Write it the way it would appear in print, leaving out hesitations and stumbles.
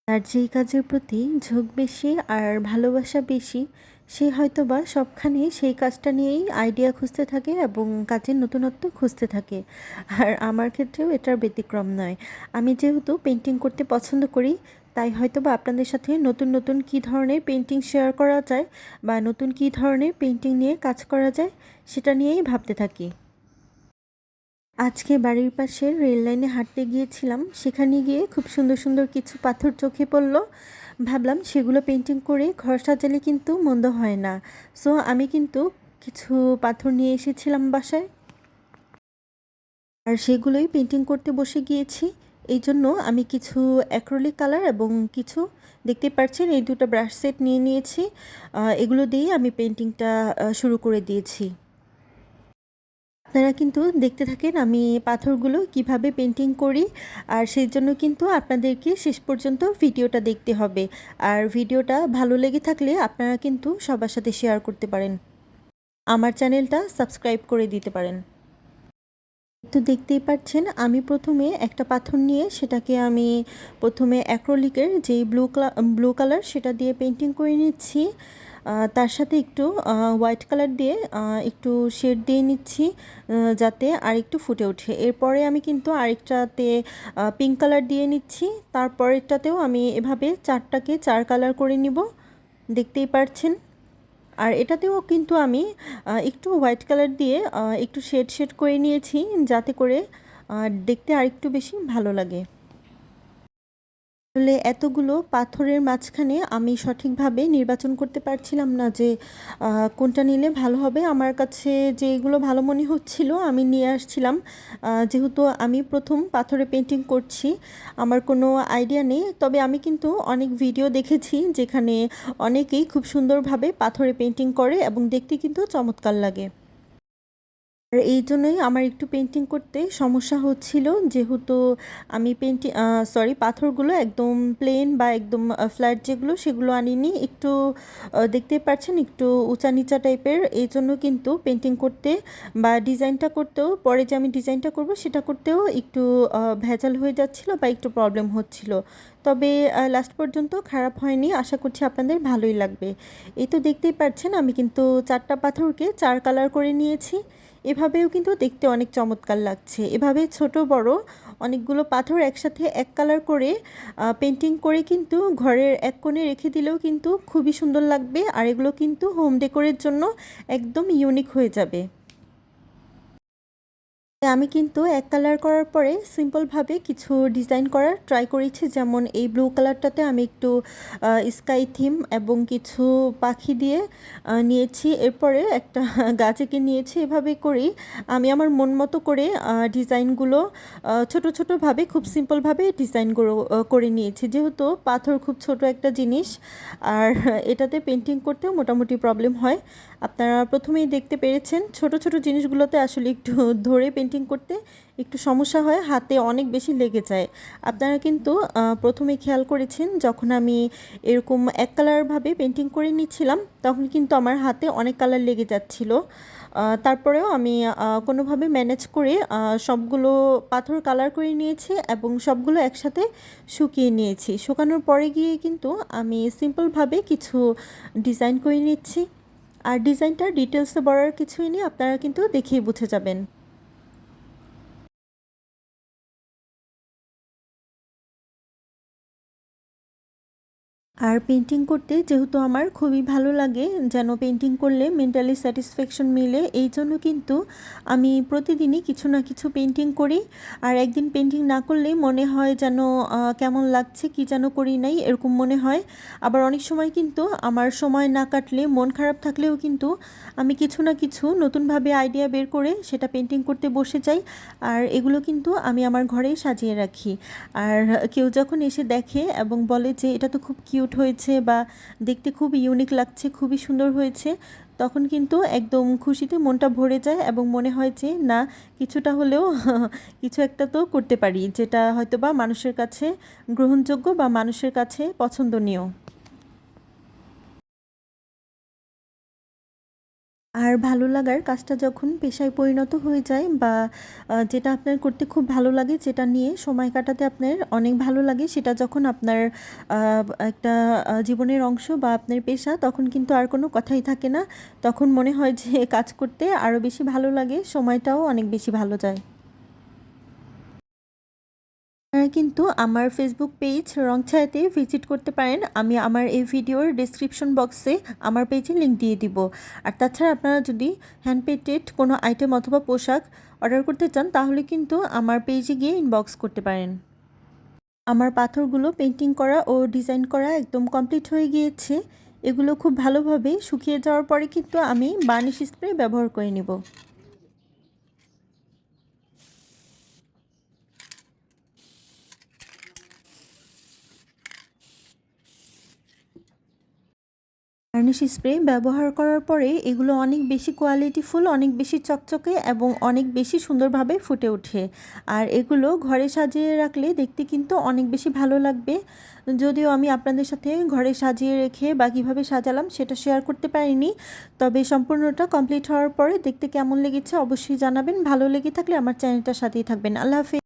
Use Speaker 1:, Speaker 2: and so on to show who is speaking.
Speaker 1: তার যেই কাজের প্রতি ঝোঁক বেশি আর ভালোবাসা বেশি, সে হয়তোবা সবখানেই সেই কাজটা নিয়েই আইডিয়া খুঁজতে থাকে এবং কাজের নতুনত্ব খুঁজতে থাকে। আর আমার ক্ষেত্রেও এটার ব্যতিক্রম নয়। আমি যেহেতু পেইন্টিং করতে পছন্দ করি, তাই হয়তোবা আপনাদের সাথে নতুন নতুন কী ধরনের পেইন্টিং শেয়ার করা যায় বা নতুন কী ধরনের পেইন্টিং নিয়ে কাজ করা যায়, সেটা নিয়েই ভাবতে থাকি। আজকে বাড়ির পাশের রেল লাইনে হাঁটতে গিয়েছিলাম। সেখানে গিয়ে খুব সুন্দর সুন্দর কিছু পাথর চোখে পড়ল। ভাবলাম সেগুলো পেন্টিং করে ঘর সাজালে কিন্তু মন্দ হয় না। সো আমি কিন্তু কিছু পাথর নিয়ে এসেছিলাম বাসায়, আর সেগুলোই পেন্টিং করতে বসে গিয়েছি। এই জন্য আমি কিছু অ্যাক্রিলিক কালার এবং কিছু, দেখতেই পাচ্ছেন এই দুটো ব্রাশ সেট নিয়ে নিয়েছি। এগুলো দিয়েই আমি পেন্টিংটা শুরু করে দিয়েছি। আপনারা কিন্তু দেখতে থাকেন আমি পাথরগুলো কিভাবে পেন্টিং করি, আর সেই জন্য কিন্তু আপনাদেরকে শেষ পর্যন্ত ভিডিওটা দেখতে হবে। আর ভিডিওটা ভালো লেগে থাকলে আপনারা কিন্তু সবার সাথে শেয়ার করতে পারেন, আমার চ্যানেলটা সাবস্ক্রাইব করে দিতে পারেন। তো দেখতেই পাচ্ছেন আমি প্রথমে একটা পাথর নিয়ে সেটাকে আমি প্রথমে অ্যাক্রিলিকের যেই ব্লু কালার সেটা দিয়ে পেন্টিং করে নিচ্ছি। তার সাথে একটু হোয়াইট কালার দিয়ে একটু শেড দিয়ে নিচ্ছি, যাতে আর একটু ফুটে ওঠে। এরপরে আমি কিন্তু আরেকটাতে পিঙ্ক কালার দিয়ে নিচ্ছি। তারপরেরটাতেও আমি এভাবে চারটাকে চার কালার করে নিব, দেখতেই পাচ্ছেন। আর এটাতেও কিন্তু আমি একটু হোয়াইট কালার দিয়ে একটু শেড শেড করে নিয়েছি, যাতে করে দেখতে আরেকটু বেশি ভালো লাগে। আসলে এতগুলো পাথরের মাঝখানে আমি সঠিকভাবে নির্বাচন করতে পারছিলাম না যে কোনটা নিলে ভালো হবে। আমার কাছে যেগুলো ভালো মনে হচ্ছিল আমি নিয়ে আসছিলাম। যেহেতু আমি প্রথম পাথরে পেন্টিং করছি, আমার কোনো আইডিয়া নেই। তবে আমি কিন্তু অনেক ভিডিও দেখেছি যেখানে অনেকেই খুব সুন্দরভাবে পাথরে পেন্টিং করে এবং দেখতে কিন্তু চমৎকার লাগে। আর এই জন্যই আমার একটু পেন্টিং করতে সমস্যা হচ্ছিল, যেহেতু আমি পাথরগুলো একদম প্লেন বা একদম ফ্ল্যাট যেগুলো সেগুলো আনিনি, একটু দেখতেই পাচ্ছেন একটু উঁচা নিচা টাইপের। এই জন্য কিন্তু পেন্টিং করতে বা ডিজাইনটা করতেও, পরে যে আমি ডিজাইনটা করব সেটা করতেও একটু ভেজাল হয়ে যাচ্ছিল বা একটু প্রবলেম হচ্ছিল। তবে লাস্ট পর্যন্ত খারাপ হয়নি, আশা করছি আপনাদের ভালোই লাগবে। এই তো দেখতেই পাচ্ছেন আমি কিন্তু চারটা পাথরকে চার কালার করে নিয়েছি। এভাবেও কিন্তু দেখতে অনেক চমৎকার লাগছে। এভাবে ছোট বড় অনেকগুলো পাথর একসাথে এক কালার করে পেন্টিং করে কিন্তু ঘরের এক কোণে রেখে দিলেও কিন্তু খুবই সুন্দর লাগবে, আর এগুলো কিন্তু হোম ডেকোরের জন্য একদম ইউনিক হয়ে যাবে। আমি কিন্তু এক কালার করার পরে সিম্পলভাবে কিছু ডিজাইন করার ট্রাই করেছি, যেমন এই ব্লু কালারটাতে আমি একটু স্কাই থিম এবং কিছু পাখি দিয়ে নিয়েছি। এরপরে একটা গাছকে নিয়েছি। এভাবে করেই আমি আমার মন মতো করে ডিজাইনগুলো ছোট ছোটোভাবে খুব সিম্পলভাবে ডিজাইনগুলো করে নিয়েছি, যেহেতু পাথর খুব ছোট একটা জিনিস আর এটাতে পেন্টিং করতেও মোটামুটি প্রবলেম হয়। আপনারা প্রথমেই দেখতে পেরেছেন ছোট ছোট জিনিসগুলোতে আসলে একটু ধরে পেন্টিং করতে একটু সমস্যা হয়, হাতে অনেক বেশি লেগে যায়। আপনারা কিন্তু প্রথমে খেয়াল করেছেন যখন আমি এরকম এক কালারভাবে পেন্টিং করে নিচ্ছিলাম, তখন কিন্তু আমার হাতে অনেক কালার লেগে যাচ্ছিল। তারপরেও আমি কোনোভাবে ম্যানেজ করে সবগুলো পাথর কালার করে নিয়েছি এবং সবগুলো একসাথে শুকিয়ে নিয়েছি। শুকানোর পরে গিয়ে কিন্তু আমি সিম্পলভাবে কিছু ডিজাইন করে নিচ্ছি। আর ডিজাইনটা ডিটেলসে বলার কিছুই নেই, আপনারা কিন্তু দেখেই বুঝে যাবেন। আর পেন্টিং করতে যেহেতু আমার খুবই ভালো লাগে, যেন পেন্টিং করলে মেন্টালি স্যাটিসফ্যাকশন মিলে, এই জন্য কিন্তু আমি প্রতিদিনই কিছু না কিছু পেন্টিং করি। আর একদিন পেন্টিং না করলেই মনে হয় যেন কেমন লাগছে, কি যেন করি নাই এরকম মনে হয়। আবার অনেক সময় কিন্তু আমার সময় না কাটলে, মন খারাপ থাকলেও কিন্তু আমি কিছু না কিছু নতুনভাবে আইডিয়া বের করে সেটা পেন্টিং করতে বসে যাই। আর এগুলো কিন্তু আমি আমার ঘরেই সাজিয়ে রাখি। আর কেউ যখন এসে দেখে এবং বলে যে এটা তো খুব কিউট হয়েছে বা দেখতে খুব ইউনিক লাগছে, খুবই সুন্দর হয়েছে, তখন কিন্তু একদম খুশিতে মনটা ভরে যায় এবং মনে হয় যে না, কিছুটা হলেও কিছু একটা তো করতে পারি, যেটা হয়তোবা মানুষের কাছে গ্রহণযোগ্য বা মানুষের কাছে পছন্দনীয়। আর ভালো লাগার কাজটা যখন পেশায় পরিণত হয়ে যায় বা যেটা আপনার করতে খুব ভালো লাগে, যেটা নিয়ে সময় কাটাতে আপনার অনেক ভালো লাগে, সেটা যখন আপনার একটা জীবনের অংশ বা আপনার পেশা, তখন কিন্তু আর কোনো কথাই থাকে না। তখন মনে হয় যে কাজ করতে আরও বেশি ভালো লাগে, সময়টাও অনেক বেশি ভালো যায়। আপনারা কিন্তু আমার ফেসবুক পেজ রং ছায়াতে ভিজিট করতে পারেন। আমি আমার এই ভিডিওর ডেসক্রিপশন বক্সে আমার পেজে লিংক দিয়ে দিব। আর তাছাড়া আপনারা যদি হ্যান্ড পেইন্টেড কোনো আইটেম অথবা পোশাক অর্ডার করতে চান, তাহলে কিন্তু আমার পেজে গিয়ে ইনবক্স করতে পারেন। আমার পাথরগুলো পেন্টিং করা ও ডিজাইন করা একদম কমপ্লিট হয়ে গিয়েছে। এগুলো খুব ভালোভাবে শুকিয়ে যাওয়ার পরে কিন্তু আমি বার্নিশ স্প্রে ব্যবহার করে নেব। বার্নিশ স্প্রে ব্যবহার করার পরে এগুলো অনেক বেশি কোয়ালিটিফুল, অনেক বেশি চকচকে এবং অনেক বেশি সুন্দরভাবে ফুটে ওঠে। আর এগুলো ঘরে সাজিয়ে রাখলে দেখতে কিন্তু অনেক বেশি ভালো লাগবে। যদিও আমি আপনাদের সাথে ঘরে সাজিয়ে রেখে বা কীভাবে সাজালাম সেটা শেয়ার করতে পারিনি, তবে সম্পূর্ণটা কমপ্লিট হওয়ার পরে দেখতে কেমন লেগেছে অবশ্যই জানাবেন। ভালো লেগে থাকলে আমার চ্যানেলটার সাথেই থাকবেন। আল্লাহ হাফেজ।